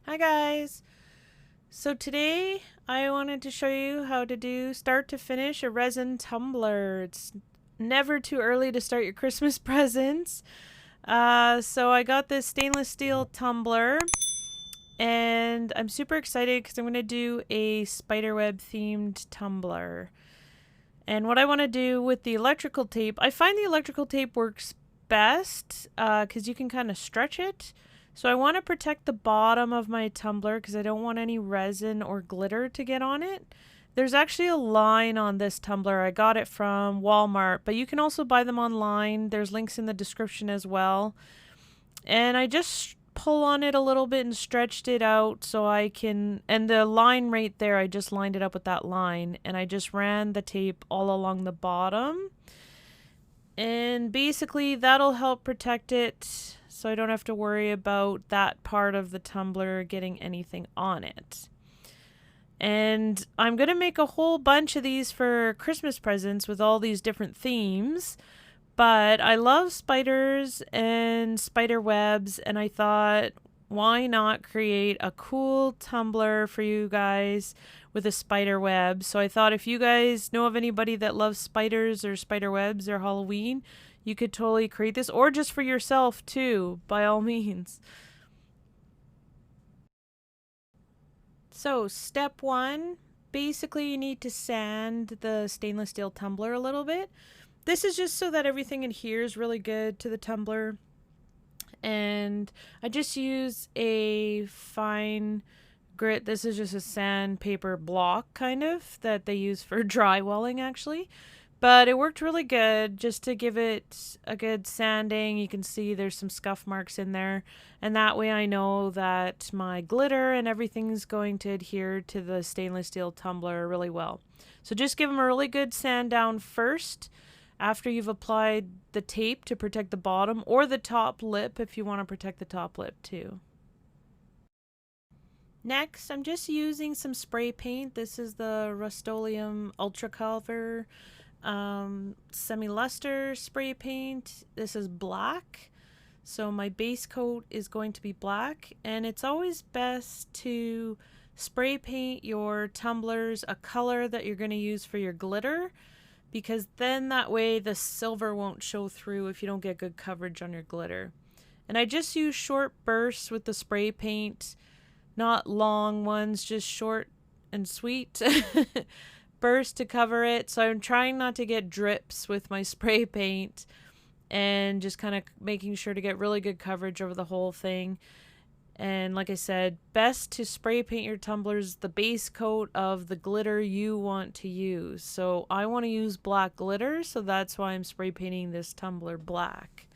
Hi guys! So today I wanted to show you how to do start to finish a resin tumbler. It's never too early to start your Christmas presents. So I got this stainless steel tumbler and I'm super excited because I'm going to do a spider web themed tumbler. And what I want to do with the electrical tape, I find the electrical tape works best because you can kind of stretch it. So I want to protect the bottom of my tumbler because I don't want any resin or glitter to get on it. There's actually a line on this tumbler. I got it from Walmart, but you can also buy them online. There's links in the description as well. And I just pull on it a little bit and stretched it out so I can, and the line right there, I just lined it up with that line and I just ran the tape all along the bottom. And basically that'll help protect it so I don't have to worry about that part of the tumbler getting anything on it. And I'm going to make a whole bunch of these for Christmas presents with all these different themes. But I love spiders and spider webs, and I thought, why not create a cool tumbler for you guys with a spider web? So I thought if you guys know of anybody that loves spiders or spider webs or Halloween, you could totally create this, or just for yourself too, by all means. So step one, basically you need to sand the stainless steel tumbler a little bit. This is just so that everything adheres really good to the tumbler. And I just use a fine grit. This is just a sandpaper block kind of that they use for drywalling actually. But it worked really good just to give it a good sanding. You can see there's some scuff marks in there. And that way I know that my glitter and everything's going to adhere to the stainless steel tumbler really well. So just give them a really good sand down first after you've applied the tape to protect the bottom, or the top lip if you want to protect the top lip too. Next, I'm just using some spray paint. This is the Rust-Oleum Ultra Color semi-luster spray paint. This is black, so my base coat is going to be black, and it's always best to spray paint your tumblers a color that you're going to use for your glitter, because then that way the silver won't show through if you don't get good coverage on your glitter. And I just use short bursts with the spray paint, not long ones, just short and sweet bursts to cover it. So I'm trying not to get drips with my spray paint and just kind of making sure to get really good coverage over the whole thing. And like I said, best to spray paint your tumblers the base coat of the glitter you want to use. So I want to use black glitter, so that's why I'm spray painting this tumbler black.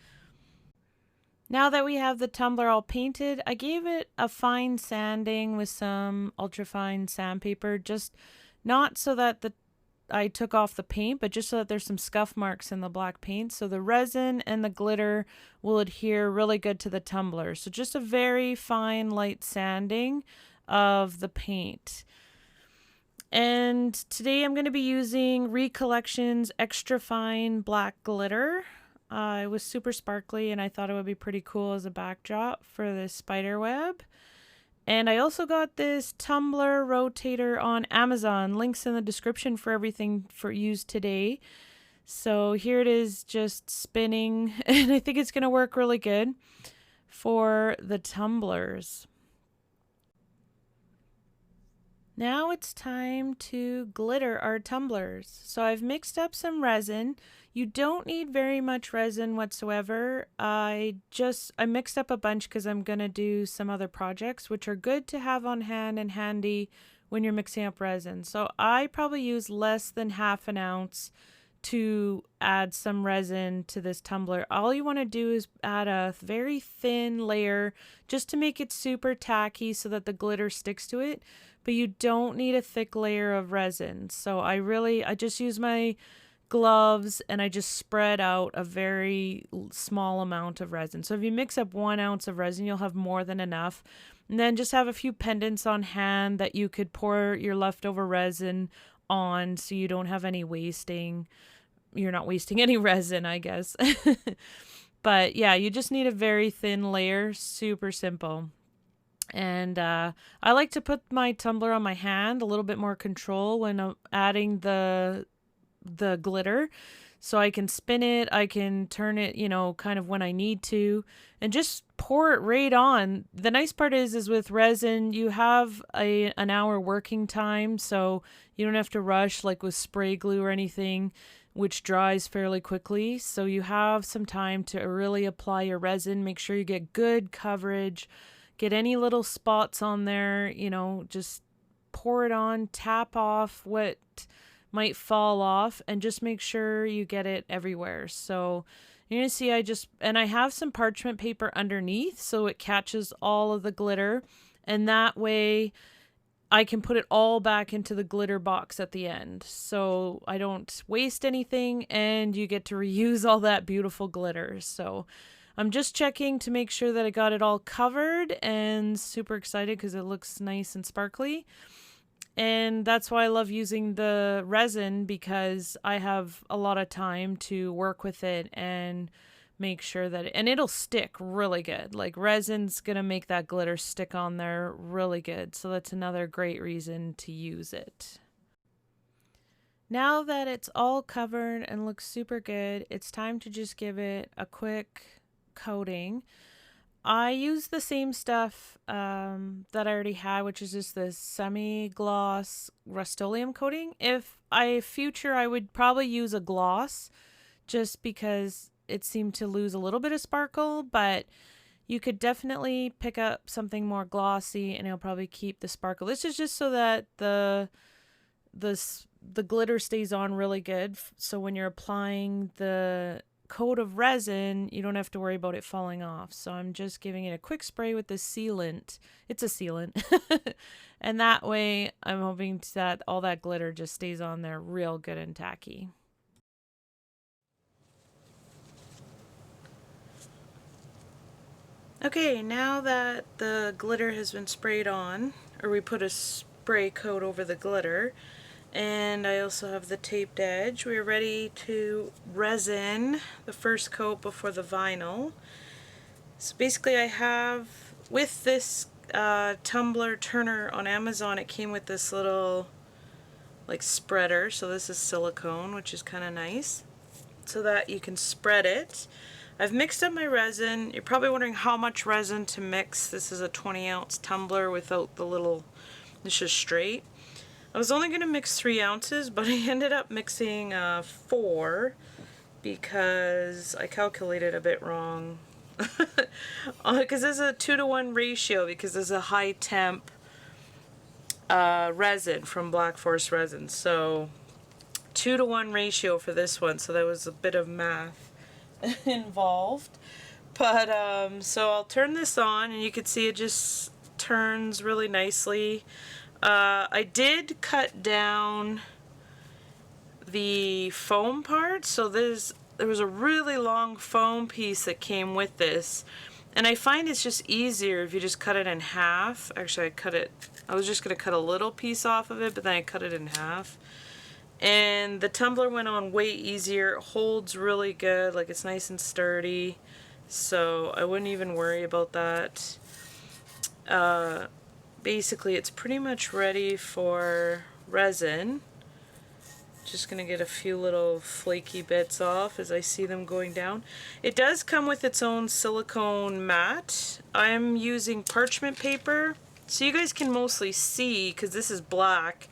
Now that we have the tumbler all painted, I gave it a fine sanding with some ultra fine sandpaper, just not so that I took off the paint, but just so that there's some scuff marks in the black paint, so the resin and the glitter will adhere really good to the tumbler. So just a very fine light sanding of the paint. And today I'm going to be using Recollections extra fine black glitter. It was super sparkly and I thought it would be pretty cool as a backdrop for this spider web. And I also got this tumbler rotator on Amazon. Links in the description for everything for use today. So here it is just spinning, and I think it's going to work really good for the tumblers. Now it's time to glitter our tumblers. So I've mixed up some resin. You don't need very much resin whatsoever. I mixed up a bunch because I'm going to do some other projects, which are good to have on hand and handy when you're mixing up resin. So I probably use less than half an ounce to add some resin to this tumbler. All you want to do is add a very thin layer just to make it super tacky so that the glitter sticks to it. But you don't need a thick layer of resin. So I just use my gloves and I just spread out a very small amount of resin. So if you mix up 1 ounce of resin, you'll have more than enough. And then just have a few pendants on hand that you could pour your leftover resin on so you don't have any wasting. You're not wasting any resin, I guess. But yeah, you just need a very thin layer, super simple. And I like to put my tumbler on my hand, a little bit more control when I'm adding the glitter. So I can spin it, I can turn it, you know, kind of when I need to, and just pour it right on. The nice part is with resin, you have an hour working time, so you don't have to rush like with spray glue or anything, which dries fairly quickly. So you have some time to really apply your resin, make sure you get good coverage, get any little spots on there, you know, just pour it on, tap off what might fall off, and just make sure you get it everywhere. So you're gonna see I have some parchment paper underneath so it catches all of the glitter, and that way I can put it all back into the glitter box at the end, so I don't waste anything and you get to reuse all that beautiful glitter. So I'm just checking to make sure that I got it all covered, and super excited because it looks nice and sparkly. And that's why I love using the resin, because I have a lot of time to work with it and make sure that and it'll stick really good. Like, resin's gonna make that glitter stick on there really good. So that's another great reason to use it. Now that it's all covered and looks super good, it's time to just give it a quick coating. I use the same stuff that I already had, which is just this semi-gloss Rust-Oleum coating. If I would probably use a gloss, just because it seemed to lose a little bit of sparkle, but you could definitely pick up something more glossy and it'll probably keep the sparkle. This is just so that the glitter stays on really good, so when you're applying the coat of resin, you don't have to worry about it falling off. So I'm just giving it a quick spray with the sealant. It's a sealant. And that way I'm hoping that all that glitter just stays on there real good and tacky. Okay, now that the glitter has been sprayed on, or we put a spray coat over the glitter, and I also have the taped edge, we're ready to resin the first coat before the vinyl. So basically I have, with this tumbler turner on Amazon, it came with this little like spreader. So this is silicone, which is kind of nice, so that you can spread it. I've mixed up my resin. You're probably wondering how much resin to mix. This is a 20-ounce tumbler without the little, it's just straight. I was only going to mix 3 ounces, but I ended up mixing 4 because I calculated a bit wrong. Because there's a 2-to-1 ratio, because there's a high temp resin from Black Forest Resin. So 2-to-1 ratio for this one, so there was a bit of math involved. But so I'll turn this on, and you can see it just turns really nicely. I did cut down the foam part, so there was a really long foam piece that came with this, and I find it's just easier if you just cut it in half. Actually, I was just going to cut a little piece off of it, but then I cut it in half. And the tumbler went on way easier. It holds really good, like it's nice and sturdy, so I wouldn't even worry about that. Basically, it's pretty much ready for resin. Just gonna get a few little flaky bits off as I see them going down. It does come with its own silicone mat. I'm using parchment paper, so you guys can mostly see, because this is black,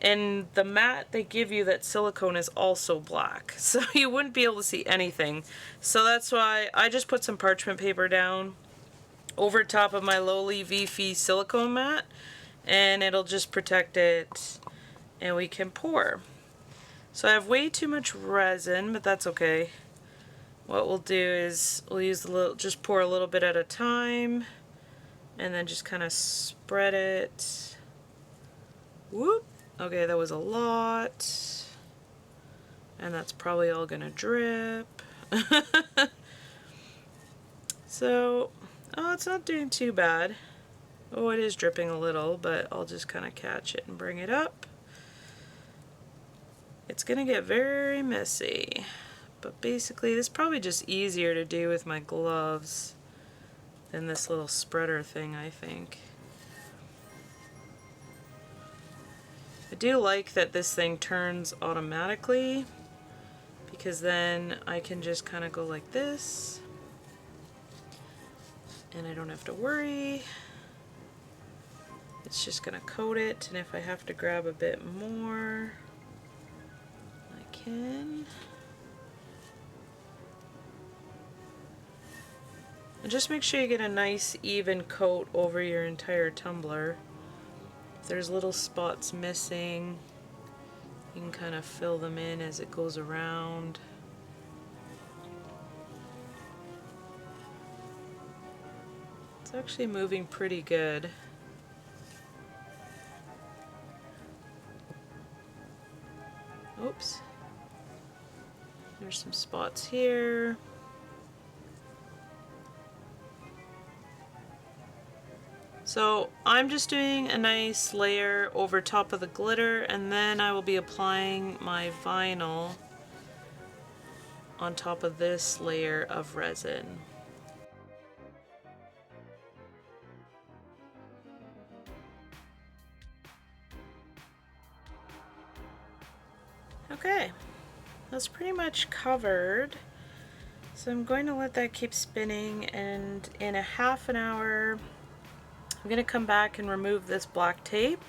and the mat they give you, that silicone, is also black, so you wouldn't be able to see anything. So that's why I just put some parchment paper down over top of my lowly Vifi silicone mat, and it'll just protect it, and we can pour. So I have way too much resin, but that's okay. What we'll do is we'll use just pour a little bit at a time, and then just kind of spread it. Whoop. Okay, that was a lot, and that's probably all gonna drip. So, oh, it's not doing too bad. Oh, it is dripping a little, but I'll just kind of catch it and bring it up. It's gonna get very messy, but basically this is probably just easier to do with my gloves than this little spreader thing, I think. do like that this thing turns automatically, because then I can just kind of go like this and I don't have to worry. It's just going to coat it, and if I have to grab a bit more, I can. And just make sure you get a nice even coat over your entire tumbler. If there's little spots missing, you can kind of fill them in as it goes around. It's actually moving pretty good. Oops. There's some spots here. So I'm just doing a nice layer over top of the glitter, and then I will be applying my vinyl on top of this layer of resin. Okay, that's pretty much covered. So I'm going to let that keep spinning, and in a half an hour I'm going to come back and remove this black tape,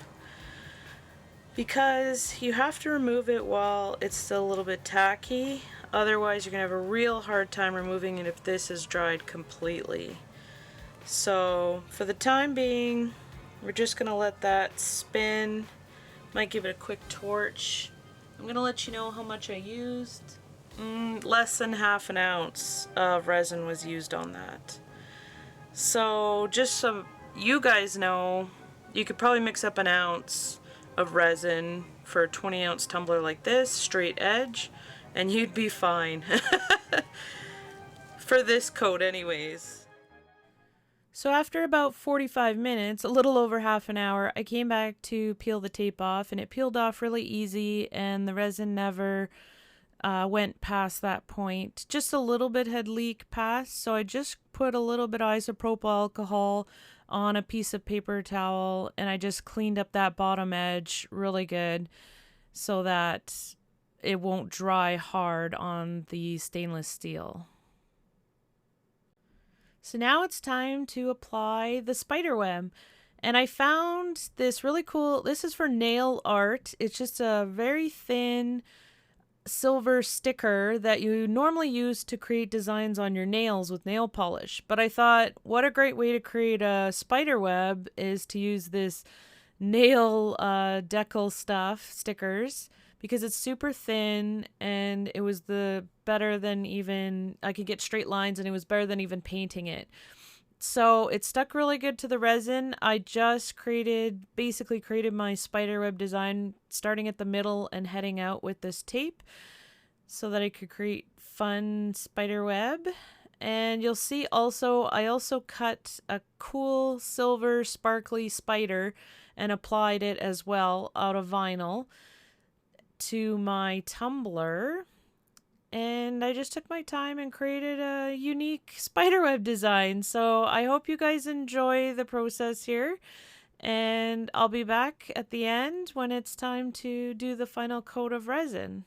because you have to remove it while it's still a little bit tacky. Otherwise you're going to have a real hard time removing it if this is dried completely. So for the time being, we're just going to let that spin. Might give it a quick torch. I'm going to let you know how much I used. Less than half an ounce of resin was used on that. So just so you guys know, you could probably mix up an ounce of resin for a 20-ounce tumbler like this, straight edge, and you'd be fine. For this coat anyways. So after about 45 minutes, a little over half an hour, I came back to peel the tape off, and it peeled off really easy, and the resin never went past that point. Just a little bit had leaked past, so I just put a little bit of isopropyl alcohol on a piece of paper towel, and I just cleaned up that bottom edge really good so that it won't dry hard on the stainless steel. So now it's time to apply the spider web. And I found this really cool, this is for nail art. It's just a very thin silver sticker that you normally use to create designs on your nails with nail polish. But I thought, what a great way to create a spider web is to use this nail decal stuff, stickers, because it's super thin, and it was better than even, I could get straight lines, and it was better than even painting it. So it stuck really good to the resin. I just basically created my spider web design starting at the middle and heading out with this tape so that I could create fun spider web. And you'll see also, I also cut a cool silver sparkly spider and applied it as well out of vinyl to my tumbler. And I just took my time and created a unique spiderweb design. So I hope you guys enjoy the process here. And I'll be back at the end when it's time to do the final coat of resin.